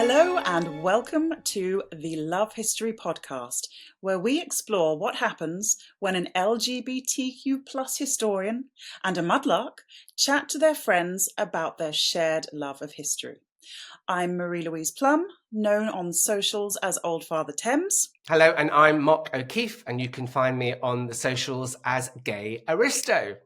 Hello and welcome to the Love History podcast, where we explore what happens when an LGBTQ plus historian and a mudlark chat to their friends about their shared love of history. I'm Marie-Louise Plum, known on socials as Old Father Thames. Hello, and I'm Mock O'Keefe, and you can find me on the socials as Gay Aristo.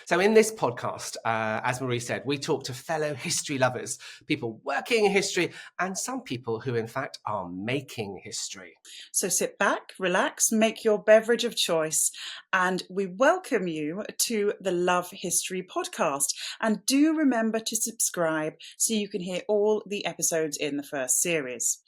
So in this podcast, as Marie said, we talk to fellow history lovers, people working in history, and some people who, in fact, are making history. So sit back, relax, make your beverage of choice, and we welcome you to the Love History podcast. And do remember to subscribe so you can hear all the episodes in the first series.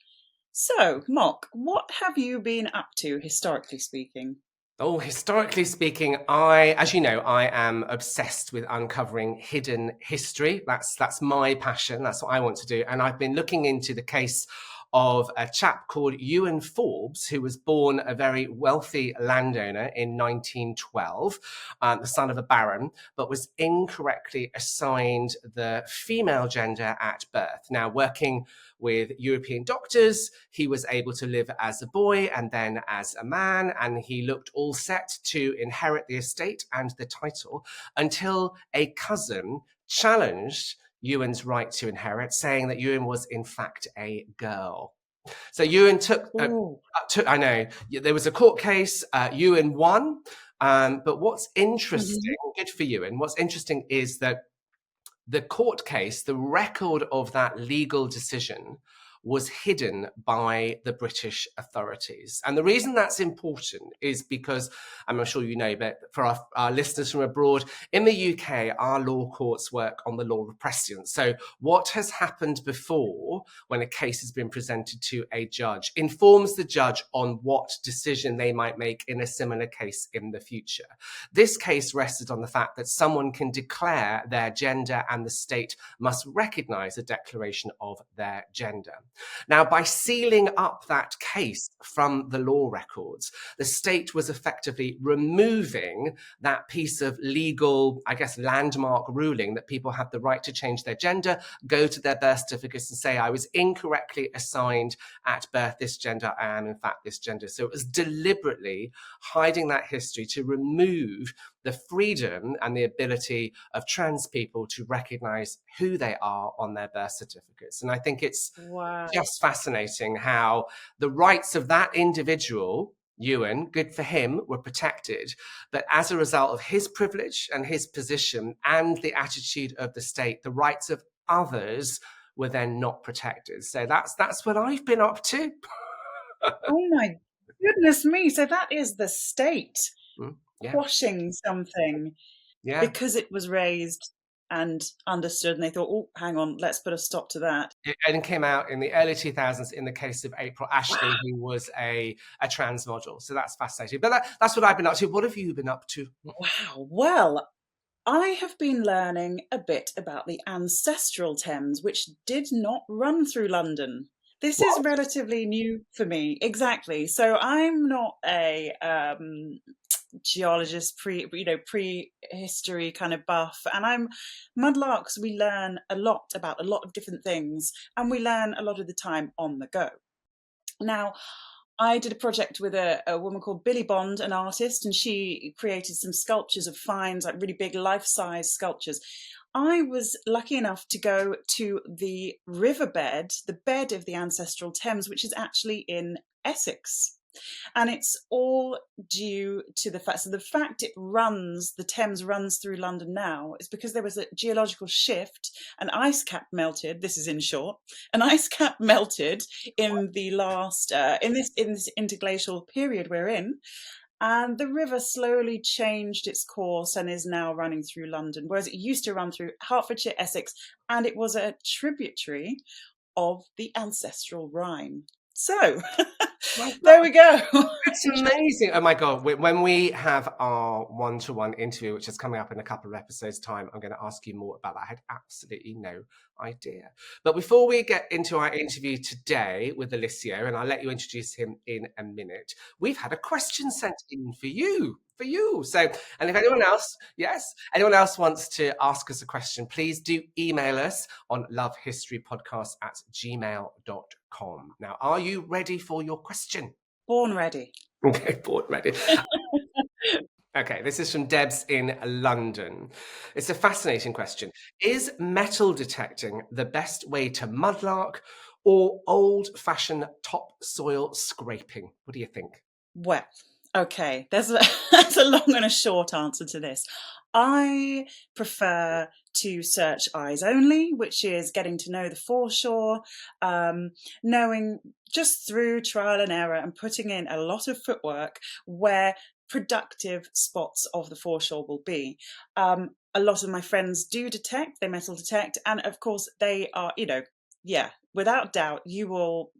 So, Mock, what have you been up to, historically speaking? Oh, historically speaking, as you know, I am obsessed with uncovering hidden history. That's my passion. That's what I want to do. And I've been looking into the case of a chap called Ewan Forbes, who was born a very wealthy landowner in 1912, the son of a baron, but was incorrectly assigned the female gender at birth. Now, working with European doctors, he was able to live as a boy and then as a man, and he looked all set to inherit the estate and the title until a cousin challenged Ewan's right to inherit, saying that Ewan was in fact a girl. So Ewan took, I know, there was a court case, Ewan won, but what's interesting, good for Ewan, what's interesting is that the court case, the record of that legal decision was hidden by the British authorities. And the reason that's important is because, I'm sure you know, but for our listeners from abroad, in the UK, our law courts work on the law of precedent. So what has happened before when a case has been presented to a judge informs the judge on what decision they might make in a similar case in the future. This case rested on the fact that someone can declare their gender and the state must recognize a declaration of their gender. Now, by sealing up that case from the law records, the state was effectively removing that piece of legal, I guess, landmark ruling that people have the right to change their gender, go to their birth certificates and say, I was incorrectly assigned at birth this gender, I am in fact this gender. So it was deliberately hiding that history to remove the freedom and the ability of trans people to recognize who they are on their birth certificates. And I think it's just fascinating how the rights of that individual, Ewan, good for him, were protected. But as a result of his privilege and his position and the attitude of the state, the rights of others were then not protected. So that's what I've been up to. Oh my goodness me. So that is the state quashing something because it was raised and understood, and they thought, oh, hang on, let's put a stop to that. It came out in the early 2000s in the case of April Ashley, who was a trans model. So that's fascinating. But that's what I've been up to. What have you been up to? Wow. Well, I have been learning a bit about the ancestral Thames, which did not run through London. This is relatively new for me. Exactly. So I'm not a geologist, prehistory kind of buff, and I'm mudlarks. We learn a lot about a lot of different things, and we learn a lot of the time on the go. Now, I did a project with a woman called Billy Bond, an artist, and she created some sculptures of finds, like really big life-size sculptures. I was lucky enough to go to the riverbed, the bed of the ancestral Thames, which is actually in Essex. And it's all due to the fact, so the fact the Thames runs through London now is because there was a geological shift, an ice cap melted, this is in short, an ice cap melted in the last, in this interglacial period we're in, and the river slowly changed its course and is now running through London, whereas it used to run through Hertfordshire, Essex, and it was a tributary of the ancestral Rhine. So My there we go. It's amazing. Oh my God. When we have our one-to-one interview, which is coming up in a couple of episodes' time, I'm going to ask you more about that. I had absolutely no idea. But before we get into our interview today with Alessio, and I'll let you introduce him in a minute, we've had a question sent in for you. For you. So, and if anyone else, yes, anyone else wants to ask us a question, please do email us on lovehistorypodcast@gmail.com. Now, are you ready for your question? Born ready. Okay, board ready. Okay, this is from Debs in London. It's a fascinating question. Is metal detecting the best way to mudlark or old-fashioned topsoil scraping? What do you think? Well, okay, that's a long and a short answer to this. I prefer to search eyes only, which is getting to know the foreshore, knowing just through trial and error and putting in a lot of footwork where productive spots of the foreshore will be. A lot of my friends do detect, they metal detect, and of course they are, yeah, without doubt, you will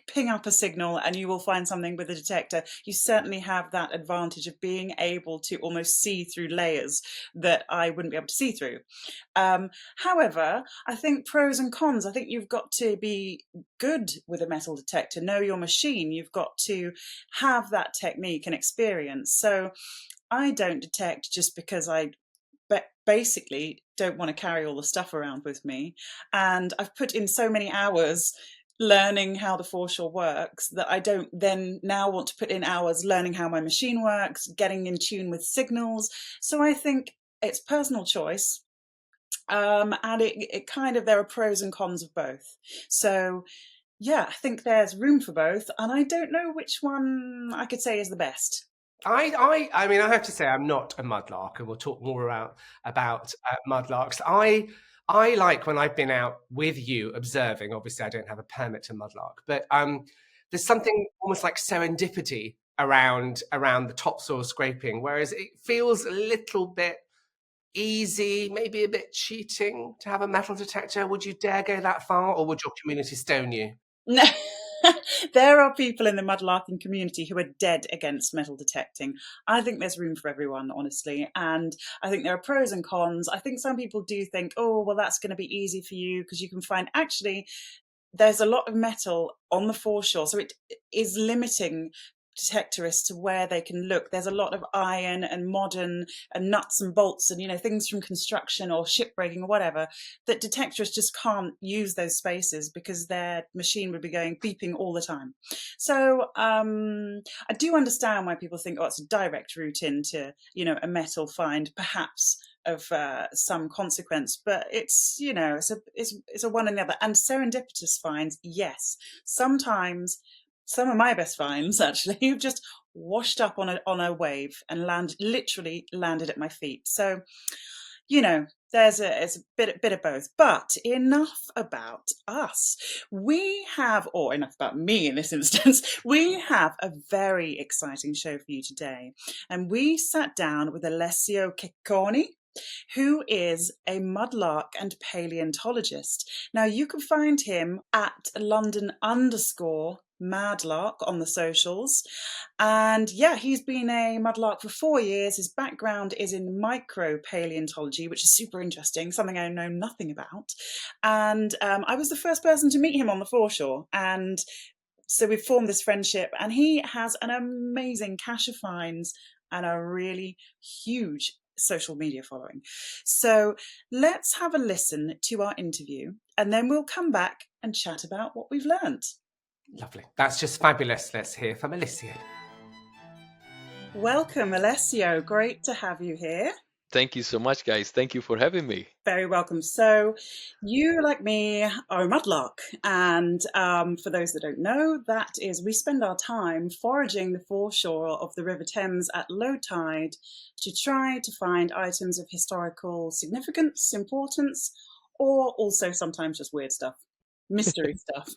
ping up a signal and you will find something with a detector. You certainly have that advantage of being able to almost see through layers that I wouldn't be able to see through. However, I think pros and cons. I think you've got to be good with a metal detector, know your machine. You've got to have that technique and experience. So I don't detect just because I basically don't want to carry all the stuff around with me. And I've put in so many hours learning how the foreshore works that I don't then now want to put in hours learning how my machine works, getting in tune with signals. So I think it's personal choice. And it kind of, there are pros and cons of both. So yeah, I think there's room for both. And I don't know which one I could say is the best. I mean, I have to say, I'm not a mudlark, and we'll talk more about mudlarks. I like when I've been out with you observing. Obviously, I don't have a permit to mudlark, but there's something almost like serendipity around the topsoil scraping, whereas it feels a little bit easy, maybe a bit cheating to have a metal detector. Would you dare go that far, or would your community stone you? No. There are people in the mudlarking community who are dead against metal detecting. I think there's room for everyone, honestly. And I think there are pros and cons. I think some people do think, oh, well, that's going to be easy for you because you can find actually there's a lot of metal on the foreshore. So it is limiting detectorists to where they can look. There's a lot of iron and modern and nuts and bolts and things from construction or shipbreaking or whatever that detectorists just can't use those spaces because their machine would be going beeping all the time. So I do understand why people think, oh, it's a direct route into a metal find, perhaps of some consequence, but it's it's a one and the other. And serendipitous finds, yes, sometimes some of my best finds actually have just washed up on a wave and literally landed at my feet. So there's it's a bit of both. But enough about us. We have, or enough about me in this instance, we have a very exciting show for you today. And we sat down with Alessio Checconi, who is a mudlark and paleontologist. Now, you can find him at London_Madlark on the socials. And yeah, he's been a mudlark for 4 years. His background is in micropaleontology, which is super interesting, something I know nothing about. And I was the first person to meet him on the foreshore. And so we've formed this friendship, and he has an amazing cache of finds and a really huge social media following. So let's have a listen to our interview, and then we'll come back and chat about what we've learned. Lovely. That's just fabulous. Let's hear from Alessio. Welcome, Alessio. Great to have you here. Thank you so much, guys. Thank you for having me. Very welcome. So you, like me, are a mudlark. And for those that don't know, that is, we spend our time foraging the foreshore of the River Thames at low tide to try to find items of historical significance, importance, or also sometimes just weird stuff, mystery stuff.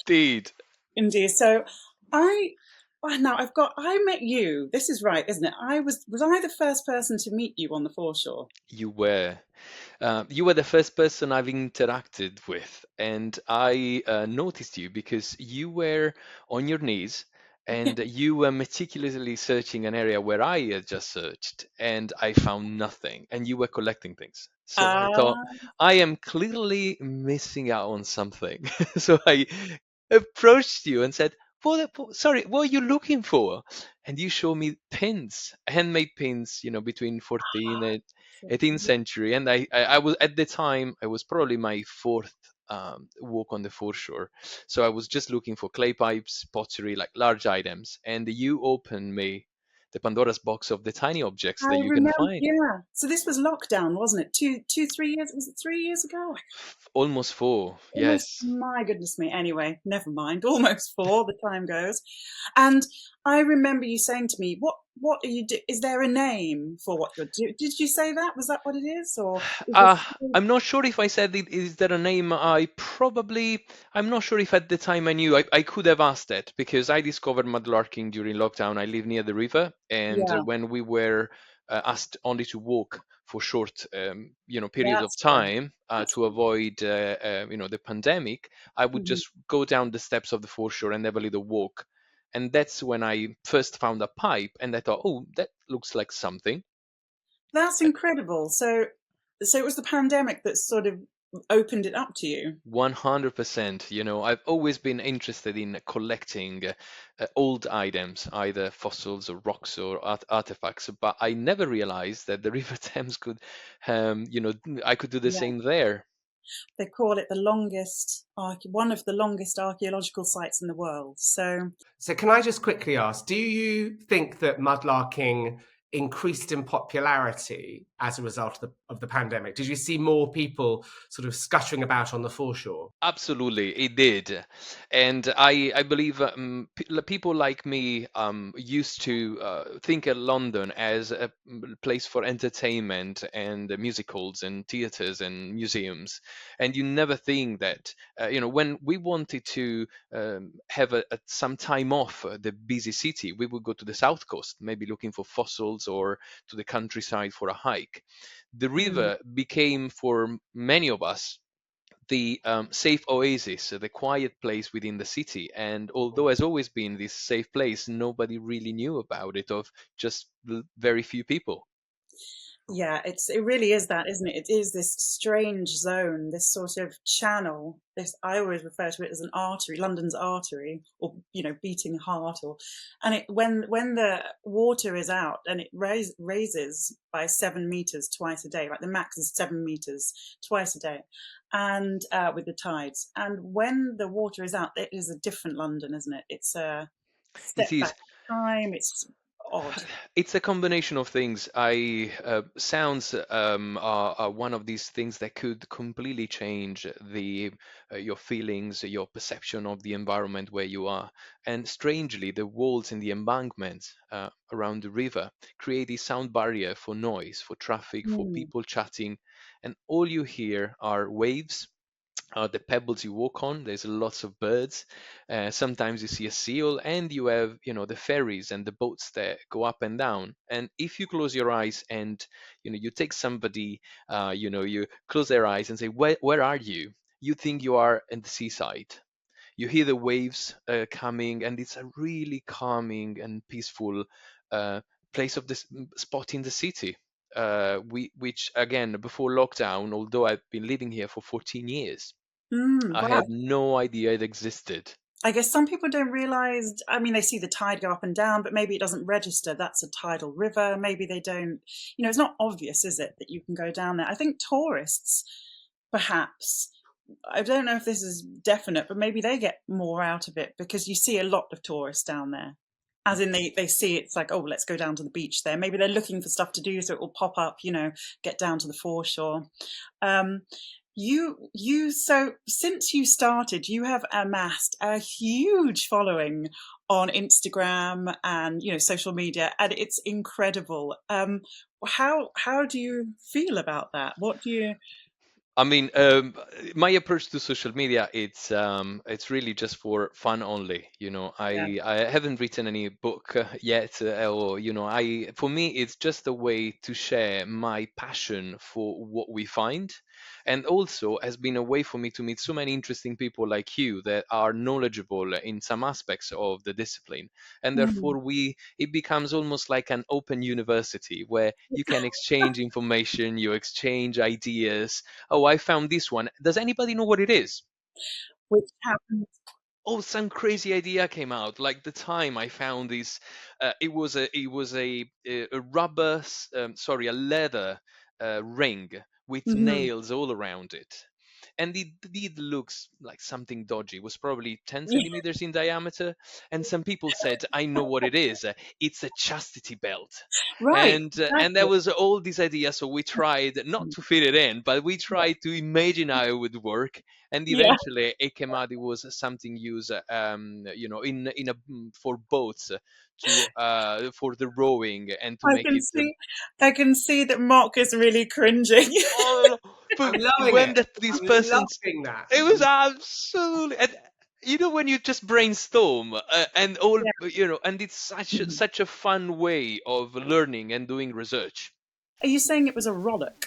Indeed. Indeed. So I Oh, now I met you. This is right, isn't it? Was I the first person to meet you on the foreshore? You were. You were the first person I've interacted with, and I noticed you because you were on your knees and you were meticulously searching an area where I had just searched, and I found nothing, and you were collecting things. So I thought, Ah, I am clearly missing out on something. So I approached you and said, sorry, what are you looking for? And you show me pins, handmade pins, between 14 and 18th century. And I was, at the time, I was probably my fourth walk on the foreshore. So I was just looking for clay pipes, pottery, like large items. And you opened me the Pandora's box of the tiny objects I that you can remember. find. Yeah. So this was lockdown, wasn't it? 3 years. Was it 3 years ago? Almost four, Almost. yes. My goodness me. Anyway, never mind. Almost four. The time goes. And I remember you saying to me, "What are you do? Is there a name for what you're doing?" Did you say that? Was that what it is, or is Uh, this? I'm not sure if I said it. Is there a name? I'm not sure if at the time I knew. I could have asked that because I discovered mudlarking during lockdown. I live near the river, and Yeah, when we were asked only to walk for short, periods of that's fair. time That's to avoid, the pandemic, I would mhm. just go down the steps of the foreshore and have a little walk. And that's when I first found a pipe, and I thought, oh, that looks like something. That's incredible. So it was the pandemic that sort of opened it up to you. 100%. I've always been interested in collecting old items, either fossils or rocks or artifacts, but I never realized that the River Thames could, I could do the Yeah. same there. They call it the one of the longest archaeological sites in the world. So So, can I just quickly ask, do you think that mudlarking increased in popularity as a result of the pandemic? Did you see more people sort of scuttering about on the foreshore? Absolutely, it did, and I believe people like me used to think of London as a place for entertainment and music halls and theaters and museums, and you never think that when we wanted to have some time off the busy city, we would go to the south coast, maybe looking for fossils or to the countryside for a hike. The mm, river became for many of us the safe oasis, the quiet place within the city. And although has always been this safe place, nobody really knew about it, of just very few people. yeah, it really is that, isn't it? It is this strange zone, this sort of channel. This I always refer to it as an artery, London's artery, or beating heart, or and it when the water is out and it raises by 7 meters twice a day, like the max is 7 meters twice a day, and with the tides. And when the water is out, it is a different London, isn't it? It's a It step back is. in time. It's odd. It's a combination of things. I Sounds are one of these things that could completely change the your feelings, your perception of the environment where you are. And strangely, the walls and the embankments around the river create a sound barrier for noise, for traffic, for Mm, people chatting, and all you hear are waves, the pebbles you walk on. There's lots of birds. Sometimes you see a seal, and you have, the ferries and the boats that go up and down. And if you close your eyes and, you take somebody, you close their eyes and say, where are you? You think you are in the seaside. You hear the waves coming, and it's a really calming and peaceful uh, place of this spot in the city. Which again, before lockdown, although I've been living here for 14 years, I wow. had no idea it existed. I guess some people don't realize, I mean, they see the tide go up and down, but maybe it doesn't register. That's a tidal river. Maybe they don't, it's not obvious, is it, that you can go down there? I think tourists, perhaps, I don't know if this is definite, but maybe they get more out of it because you see a lot of tourists down there. As in, they see it's like, oh, let's go down to the beach there. Maybe they're looking for stuff to do, so it will pop up, get down to the foreshore. Um, so since you started, you have amassed a huge following on Instagram and social media, and it's incredible. How do you feel about that? What do you? I mean, my approach to social media, it's really just for fun only. Yeah. I haven't written any book yet, or I for me it's just a way to share my passion for what we find, and also has been a way for me to meet so many interesting people like you that are knowledgeable in some aspects of the discipline, and Mm. therefore we it becomes almost like an open university where you can exchange information, you exchange ideas. Oh, I found this one. Does anybody know what it is? Which happens. Oh, some crazy idea came out. Like the time I found this, it was a rubber, sorry, a leather ring with Mhm. nails all around it, and it did looks like something dodgy. It was probably 10 Yeah, centimeters in diameter, and some people said, "I know what it is. It's a chastity belt." right, And there exactly. was all these ideas, so we tried not to fit it in, but we Yeah, tried to imagine how it would work, and yeah. eventually it came out. It was something used in a for boats, to for the rowing and to I make can it see, I can see that Mark is really cringing. oh, but I'm loving when it. that these I'm persons, loving that. it was absolutely. And, when you just brainstorm, and all, Yeah. and it's such Mhm. such a fun way of learning and doing research. Are you saying it was a rollock,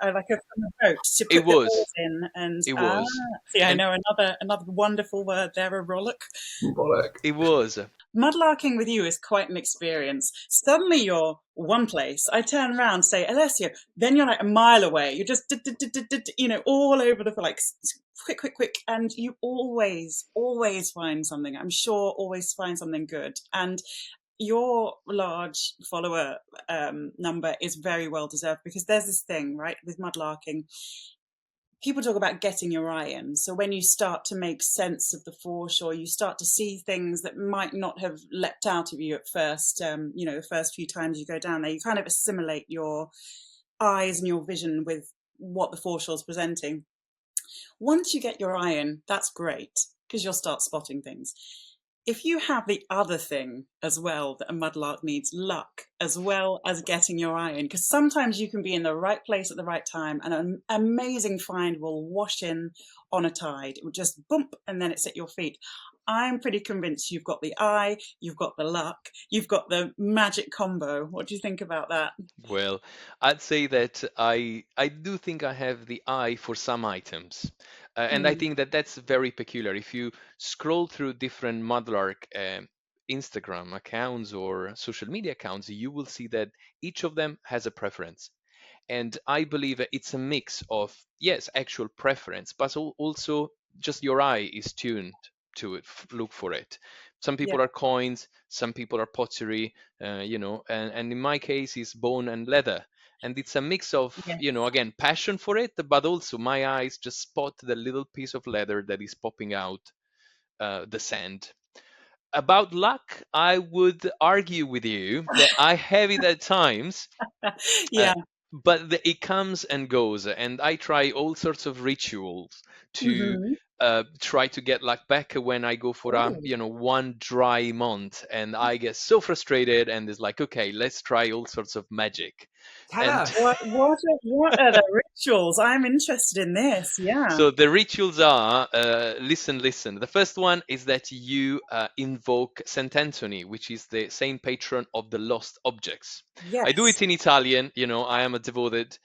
like from a boat to It put the was. oars in? And It was. see, I And know another wonderful word there, a rollock. Bollock. it was. Mudlarking with you is quite an experience. Suddenly you're one place. I turn around, say Alessio, then you're like a mile away. You're just all over the like quick, quick, quick, and you always find something. I'm sure always find something good. And your large follower number is very well deserved because there's this thing, right, with mudlarking. People talk about getting your eye in. So when you start to make sense of the foreshore, you start to see things that might not have leapt out of you at first. The first few times you go down there, you kind of assimilate your eyes and your vision with what the foreshore is presenting. Once you get your eye in, that's great because you'll start spotting things. If you have the other thing as well that a mudlark needs, luck as well as getting your eye in, because sometimes you can be in the right place at the right time and an amazing find will wash in on a tide. It will just bump and then it's at your feet. I'm pretty convinced you've got the eye, you've got the luck, you've got the magic combo. What do you think about that? Well, I'd say that I do think I have the eye for some items, and I Mm, think that that's very peculiar. If you scroll through different Mudlark Instagram accounts or social media accounts, you will see that each of them has a preference. And I believe it's a mix of, yes, actual preference, but also just your eye is tuned to it, look for it. Some yeah, people are coins, some people are pottery, and in my case it's bone and leather. And it's a mix of, yeah. again, passion for it, but also my eyes just spot the little piece of leather that is popping out the sand. About luck, I would argue with you that I have it at times, uh, Yeah. but it comes and goes, and I try all sorts of rituals to Hmm. try to get luck back when I go for a Oh. one dry month, and I get so frustrated, and it's like, okay, let's try all sorts of magic. Tell And us. What are the rituals? I'm interested in this. Yeah. so the rituals are, listen, listen. The first one is that you invoke Saint Anthony, which is the saint patron of the lost objects. I do Yes. it in Italian. I am a devoted,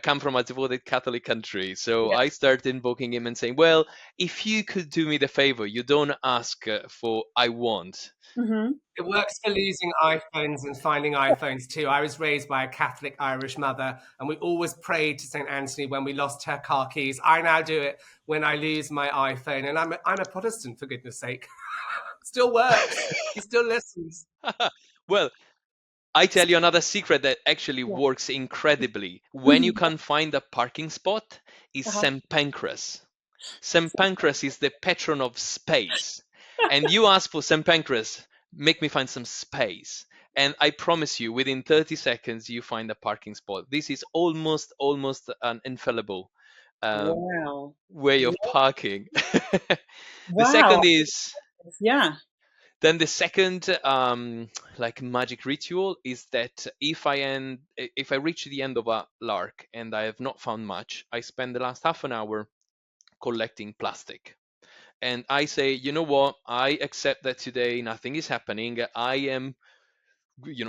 come from a devoted Catholic country. So Yeah. I start invoking him and saying, well, if you could do me the favor, you don't ask for I want. Hmm. It works for losing iPhones and finding iPhones too. I was raised by a Catholic Irish mother, and we always prayed to St. Anthony when we lost her car keys. I now do it when I lose my iPhone, and I'm a Protestant, for goodness sake. Still works. He still listens. Well, I tell you another secret that actually Yeah. works incredibly. When you Hmm. can't find a parking spot, is Uh-huh. St. Pancras. St. Pancras is the patron of space. And you ask for St. Pancras, make me find some space. And I promise you, within 30 seconds, you find a parking spot. This is almost an infallible um, Wow. way Yeah. of parking. The Wow. second is Yeah. Then the second like magic ritual is that if I reach the end of a lark and I have not found much, I spend the last half an hour collecting plastic. And I say, you know what? I accept that today nothing is happening. I am,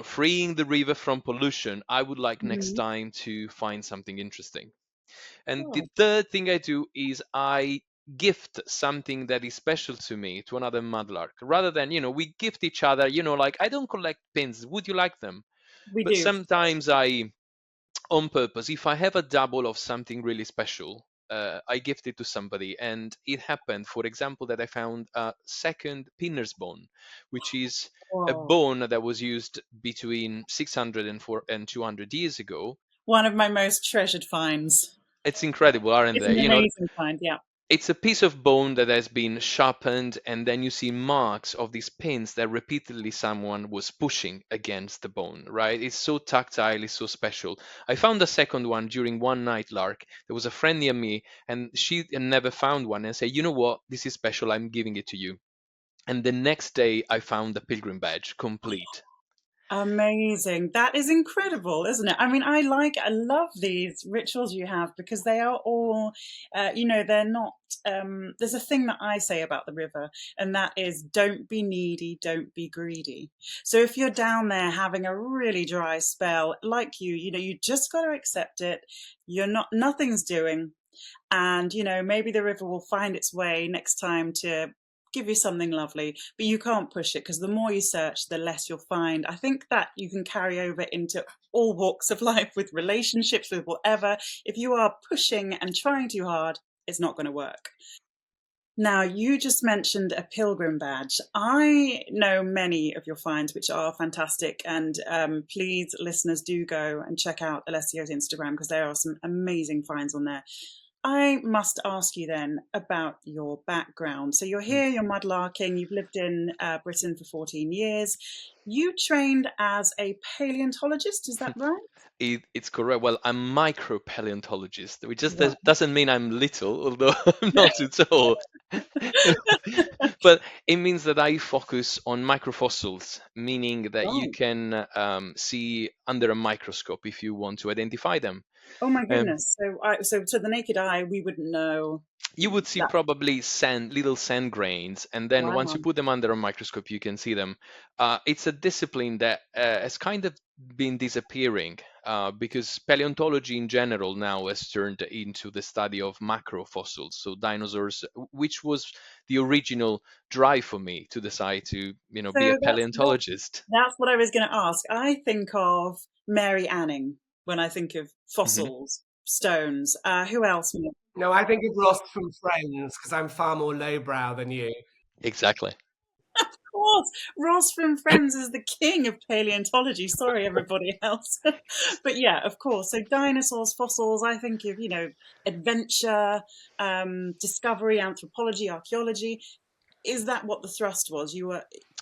freeing the river from pollution. I would like next Mhm. time to find something interesting. And the Oh, third thing I do is I gift something that is special to me to another mudlark. Rather than, we gift each other, like I don't collect pins. Would you like them? we But do. sometimes on purpose, if I have a double of something really special, I gift it to somebody. And it happened, for example, that I found a second pinner's bone, which is a Whoa. bone that was used between 600 and 200 years ago. One of my most treasured finds. It's incredible, aren't It's they? an amazing find, yeah. It's a piece of bone that has been sharpened, and then you see marks of these pins that repeatedly someone was pushing against the bone, right? It's so tactile, it's so special. I found a second one during one night lark. There was a friend near me, and she had never found one, and said, you know what, this is special, I'm giving it to you. And the next day, I found the pilgrim badge complete. Amazing. That is incredible, isn't it? I mean, I love these rituals you have because they are all, they're not, there's a thing that I say about the river, and that is don't be needy, don't be greedy. So if you're down there having a really dry spell, like you just got to accept it. Nothing's doing. And maybe the river will find its way next time to give you something lovely, but you can't push it because the more you search, the less you'll find. I think that you can carry over into all walks of life, with relationships, with whatever. If you are pushing and trying too hard, it's not going to work. Now, you just mentioned a pilgrim badge. I know many of your finds, which are fantastic. And please, listeners, do go and check out Alessio's Instagram because there are some amazing finds on there. I must ask you then about your background. So you're here, you're mudlarking, you've lived in Britain for 14 years. You trained as a paleontologist, is that right? It's correct. Well, I'm micropaleontologist, which just Right. doesn't mean I'm little, although I'm not too tall. But it means that I focus on microfossils, meaning that you Right. can see under a microscope if you want to identify them. Oh my Um, goodness. So to the naked eye, we wouldn't know you would see that. probably little sand grains, and then once you Wow. put them under a microscope, you can see them. It's a discipline that has kind of been disappearing because paleontology in general now has turned into the study of macrofossils, so dinosaurs, which was the original drive for me to decide to, be a So paleontologist. that's what I was going to ask. I think of Mary Anning when I think of Hmm. fossils, stones. Who else? No, I think of Ross from Friends because I'm far more lowbrow than you. Exactly. Course, Ross from Friends is the king of paleontology. Sorry, everybody else. But yeah, of course. So dinosaurs, fossils, I think of, adventure, discovery, anthropology, archaeology. Is that what the thrust was?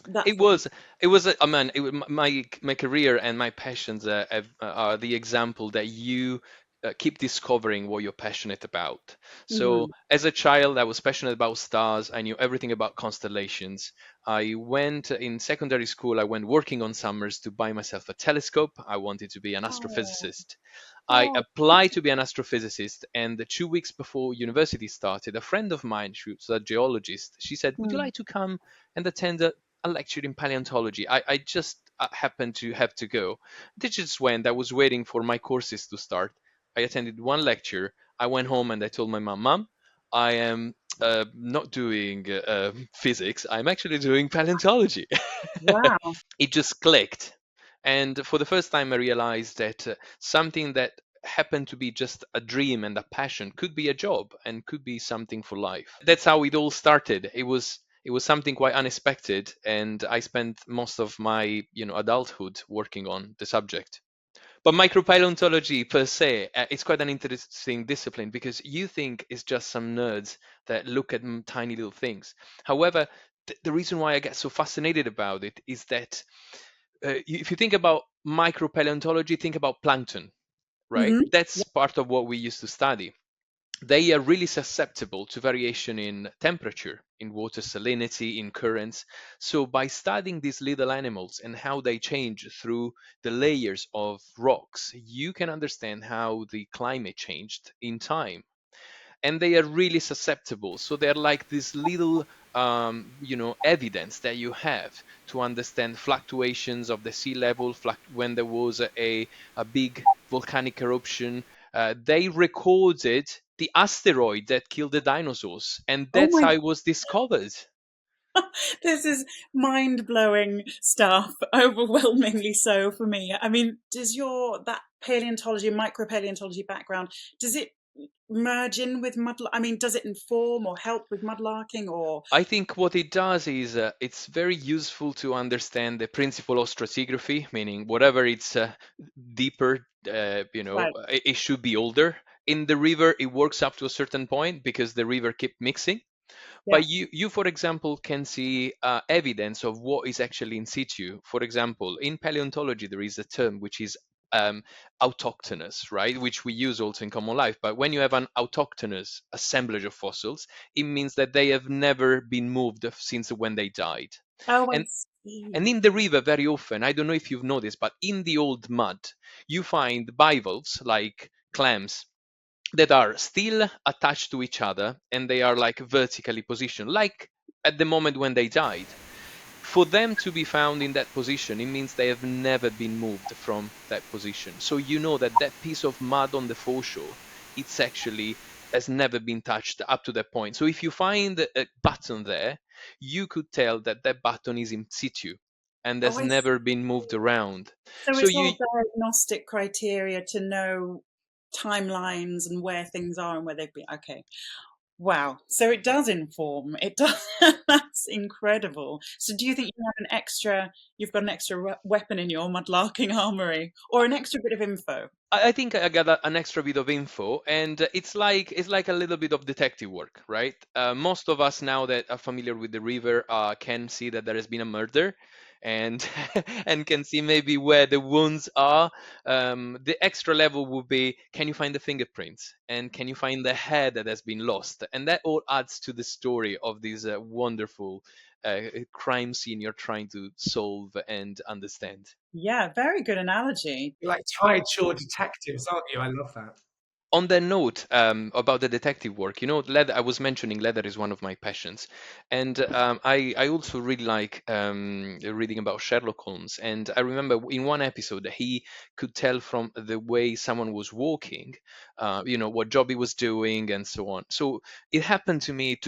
That's It what you, was, it was, I mean, my career and my passions are the example that you keep discovering what you're passionate about. So, Mhm. as a child, I was passionate about stars. I knew everything about constellations. I went in secondary school, I went working on summers to buy myself a telescope. I wanted to be an Oh, astrophysicist. I oh, applied to be an astrophysicist, and the 2 weeks before university started, a friend of mine, she was a geologist, she said, would you mm, like to come and attend a lecture in paleontology? I just happened to have to go. They just went. I was waiting for my courses to start. I attended one lecture. I went home and I told my mom, Mom, I am not doing physics. I'm actually doing paleontology. wow. It just clicked. And for the first time, I realized that something that happened to be just a dream and a passion could be a job and could be something for life. That's how it all started. It was something quite unexpected, and I spent most of my adulthood working on the subject. But micropaleontology per se, it's quite an interesting discipline because you think it's just some nerds that look at tiny little things. However, the reason why I get so fascinated about it is that if you think about micropaleontology, think about plankton, right? Hmm. That's part of what we used to study. They are really susceptible to variation in temperature in water salinity, in currents. So by studying these little animals and how they change through the layers of rocks, you can understand how the climate changed in time. And they are really susceptible. So they're like this little, evidence that you have to understand fluctuations of the sea level, when there was a big volcanic eruption. They recorded the asteroid that killed the dinosaurs, and Oh that's my, how it was discovered. this is mind-blowing stuff, overwhelmingly so for me. I mean, does that paleontology, micropaleontology background, does it merge in with I mean, does it inform or help with mudlarking or? I think what it does is it's very useful to understand the principle of stratigraphy, meaning whatever it's deeper, Right. it should be older. In the river, it works up to a certain point because the river keep mixing. Yeah. But you, for example, can see evidence of what is actually in situ. For example, in paleontology, there is a term which is um, autochthonous, right? Which we use also in common life. But when you have an autochthonous assemblage of fossils, it means that they have never been moved since when they died. Oh, I And and see. in the river, very often, I don't know if you've noticed, but in the old mud, you find bivalves like clams that are still attached to each other, and they are like vertically positioned, like at the moment when they died. For them to be found in that position, it means they have never been moved from that position. So you know that that piece of mud on the foreshore, it's actually has never been touched up to that point. So if you find a button there, you could tell that that button is in situ and Oh, has I never been see. moved around. So So it's you all diagnostic criteria to know timelines and where things are and where they've been. Okay. Wow. So it does inform. It does. That's incredible. So do you think you've got an extra weapon in your mudlarking armory or an extra bit of info? I think I got an extra bit of info, and it's like a little bit of detective work, right? Most of us now that are familiar with the river can see that there has been a murder, and and can see maybe where the wounds are. The extra level would be, can you find the fingerprints, and can you find the head that has been lost, and that all adds to the story of this wonderful crime scene you're trying to solve and understand. Yeah, very good analogy. You're like tide shore detectives, aren't you? I love that. On that note, about the detective work, leather, I was mentioning leather is one of my passions. And I also really like reading about Sherlock Holmes. And I remember in one episode that he could tell from the way someone was walking, what job he was doing and so on. So it happened to me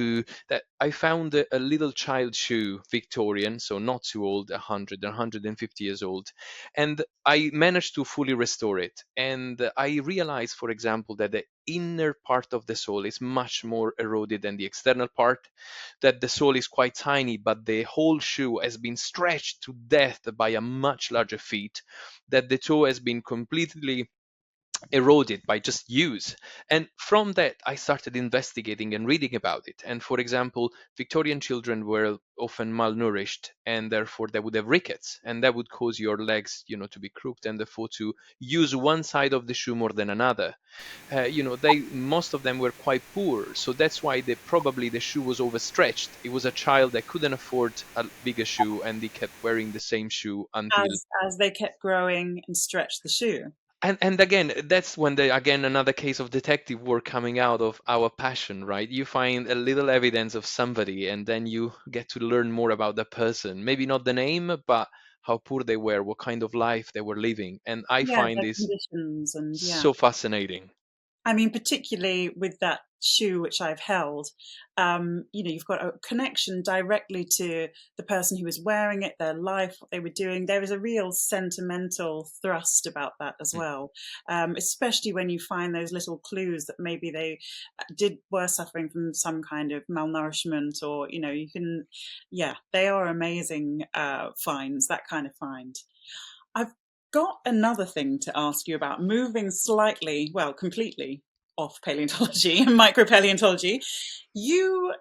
that I found a little child shoe, Victorian, so not too old, 100, 150 years old, and I managed to fully restore it. And I realized, for example, that the inner part of the sole is much more eroded than the external part, that the sole is quite tiny, but the whole shoe has been stretched to death by a much larger feet, that the toe has been completely eroded by just use. And from that, I started investigating and reading about it. And for example, Victorian children were often malnourished, and therefore they would have rickets, and that would cause your legs, to be crooked, and therefore to use one side of the shoe more than another. They most of them were quite poor, so that's why probably the shoe was overstretched. It was a child that couldn't afford a bigger shoe, and he kept wearing the same shoe until. As they kept growing and stretched the shoe. And again, that's when again another case of detective work coming out of our passion, right? You find a little evidence of somebody, and then you get to learn more about the person. Maybe not the name, but how poor they were, what kind of life they were living. And I Yeah, find their this conditions and yeah. so fascinating. I mean, particularly with that shoe which I've held, you've got a connection directly to the person who was wearing it, their life, what they were doing. There is a real sentimental thrust about that as Mm. well, especially when you find those little clues that maybe they were suffering from some kind of malnourishment, or they are amazing finds. That kind of find. I've got another thing to ask you about, moving slightly, well, completely off paleontology and micropaleontology. You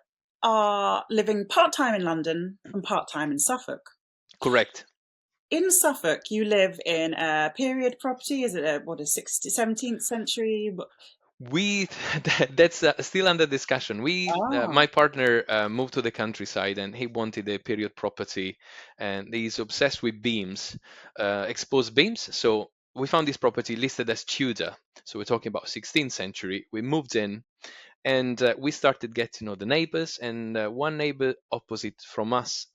are living part-time in London and part-time in Suffolk. Correct. In Suffolk, you live in a period property. Is it a 17th century? We that's still under discussion. Ah, My partner moved to the countryside, and he wanted a period property, and he's obsessed with beams, exposed beams. So we found this property listed as Tudor. So we're talking about 16th century. We moved in, and we started getting to know the neighbors. And one neighbor opposite from us,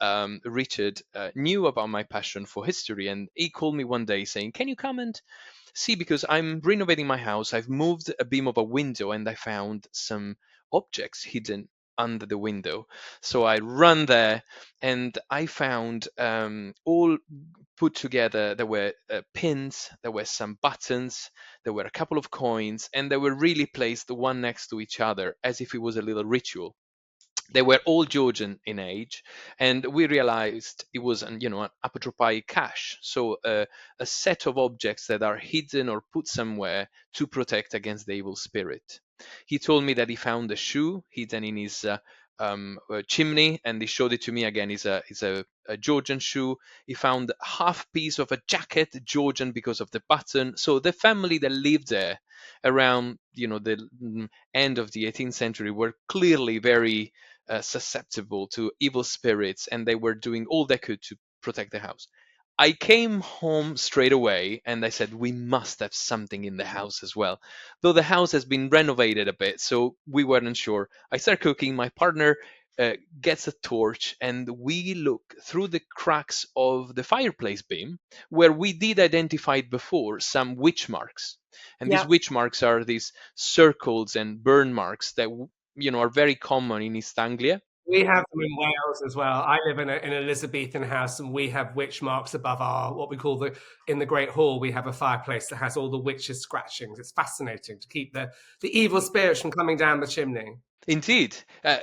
Richard, knew about my passion for history, and he called me one day saying, "Can you come and see, because I'm renovating my house. I've moved a beam of a window and I found some objects hidden under the window." So I run there, and I found all put together. There were pins, there were some buttons, there were a couple of coins, and they were really placed one next to each other as if it was a little ritual. They were all Georgian in age, and we realized it was an apotropaic cache, so a set of objects that are hidden or put somewhere to protect against the evil spirit. He told me that he found a shoe hidden in his chimney, and he showed it to me again. It's a Georgian shoe. He found half piece of a jacket, Georgian because of the button. So the family that lived there around the end of the 18th century were clearly very susceptible to evil spirits, and they were doing all they could to protect the house. I came home straight away and I said, we must have something in the house as well. Though the house has been renovated a bit, so we weren't sure. I start cooking. My partner gets a torch, and we look through the cracks of the fireplace beam where we did identify before some witch marks. And these yeah. witch marks are these circles and burn marks that are very common in East Anglia. We have them in Wales as well. I live in an Elizabethan house, and we have witch marks above our what we call in the Great Hall. We have a fireplace that has all the witches' scratchings. It's fascinating to keep the evil spirits from coming down the chimney. Indeed,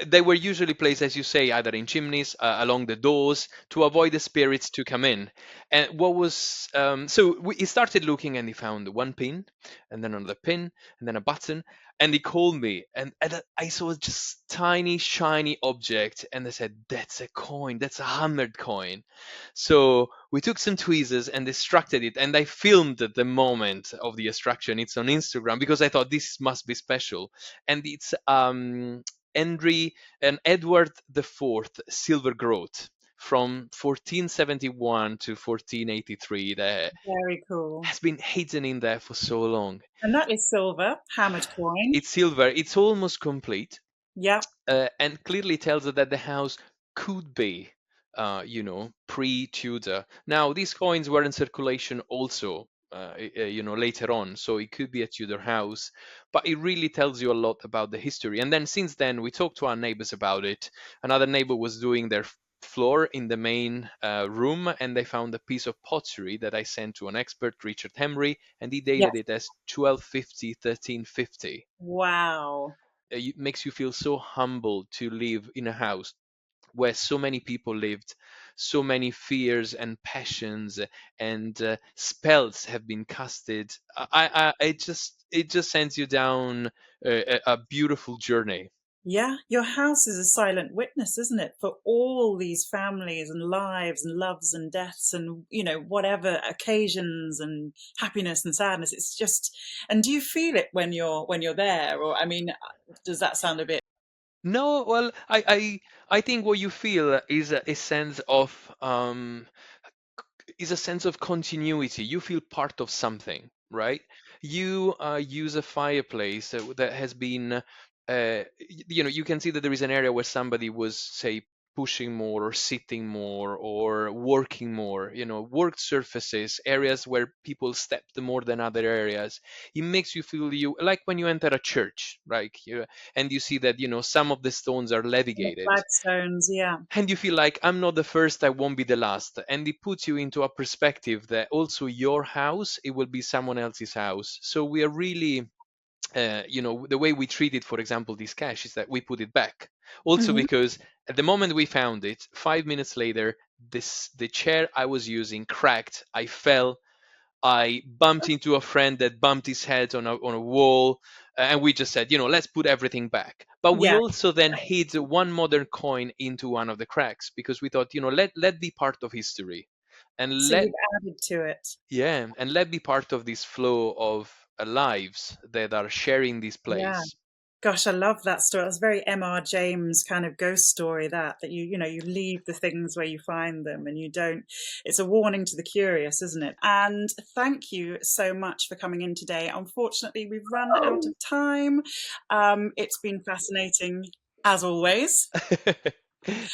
they were usually placed, as you say, either in chimneys, along the doors, to avoid the spirits to come in. And what was he started looking, and he found one pin, and then another pin, and then a button. And he called me, and I saw just tiny, shiny object, and I said, "That's a coin. That's a hammered coin." So we took some tweezers and extracted it, and I filmed the moment of the extraction. It's on Instagram because I thought this must be special, and it's Henry and Edward IV silver groat from 1471 to 1483 that Very cool. has been hidden in there for so long. And that is silver, hammered coin. It's silver. It's almost complete, Yeah, and clearly tells us that the house could be, pre-Tudor. Now, these coins were in circulation also, later on, so it could be a Tudor house, but it really tells you a lot about the history. And then since then, we talked to our neighbors about it. Another neighbor was doing their floor in the main room, and they found a piece of pottery that I sent to an expert, Richard Henry, and he yeah. dated it as 1250, 1350. Wow. It makes you feel so humble to live in a house where so many people lived, so many fears and passions and spells have been casted. It just sends you down a beautiful journey. Yeah, your house is a silent witness, isn't it, for all these families and lives and loves and deaths and, whatever occasions and happiness and sadness. It's just, and do you feel it when you're there? Or, I mean, does that sound a bit? No, well, I think what you feel is a sense of continuity. You feel part of something, right? You use a fireplace that has been, you can see that there is an area where somebody was, say, pushing more or sitting more or working more, work surfaces, areas where people stepped more than other areas. It makes you feel you like when you enter a church, right? And you see that, some of the stones are The levigated, flagstones, yeah. and you feel like I'm not the first, I won't be the last, and it puts you into a perspective that also your house, it will be someone else's house. So we are really the way we treated, for example, this cache is that we put it back, also Hmm. because at the moment we found it, 5 minutes later, the chair I was using cracked. I fell, I bumped into a friend that bumped his head on a wall, and we just said, let's put everything back. But we Yeah. also then hid one modern coin into one of the cracks because we thought, let be part of history, and So you've added to it. let be part of this flow of lives that are sharing this Yeah. place. Gosh, I love that story. That's very M.R. James kind of ghost story, that you know, you leave the things where you find them and you don't. It's a warning to the curious, isn't it? And thank you so much for coming in today. Unfortunately, we've run out of time. It's been fascinating as always.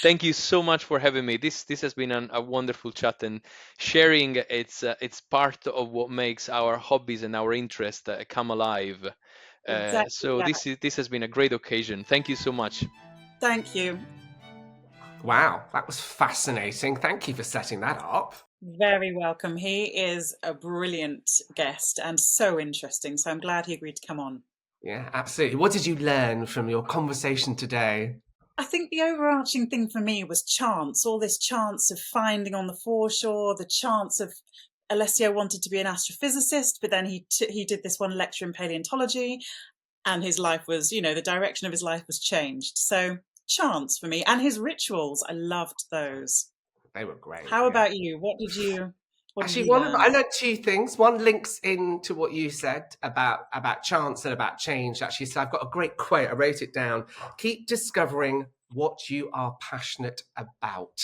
Thank you so much for having me. This has been a wonderful chat, and sharing it's part of what makes our hobbies and our interest come alive. Exactly. So Yeah. this has been a great occasion. Thank you so much. Thank you. Wow, that was fascinating. Thank you for setting that up. Very welcome. He is a brilliant guest and so interesting. So I'm glad he agreed to come on. Yeah, absolutely. What did you learn from your conversation today? I think the overarching thing for me was chance, all this chance of finding on the foreshore, the chance of Alessio wanted to be an astrophysicist, but then he did this one lecture in paleontology and his life was, you know, the direction of his life was changed. So chance for me, and his rituals, I loved those. They were great. How yeah. about you? What did Actually, you learn? I learned two things. One links into what you said about chance and about change. Actually, so I've got a great quote. I wrote it down. Keep discovering what you are passionate about.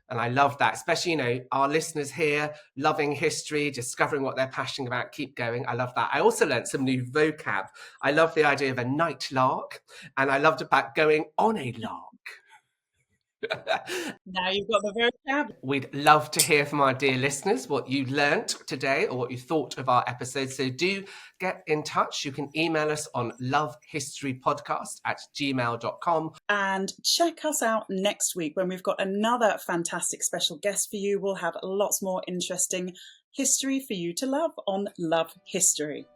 And I love that, especially, you know, our listeners here, loving history, discovering what they're passionate about. Keep going. I love that. I also learned some new vocab. I love the idea of a night lark, and I loved about going on a lark. Now you've got the vocab. We'd love to hear from our dear listeners what you learnt today or what you thought of our episode. So do get in touch. You can email us on lovehistorypodcast@gmail.com. And check us out next week when we've got another fantastic special guest for you. We'll have lots more interesting history for you to love on Love History.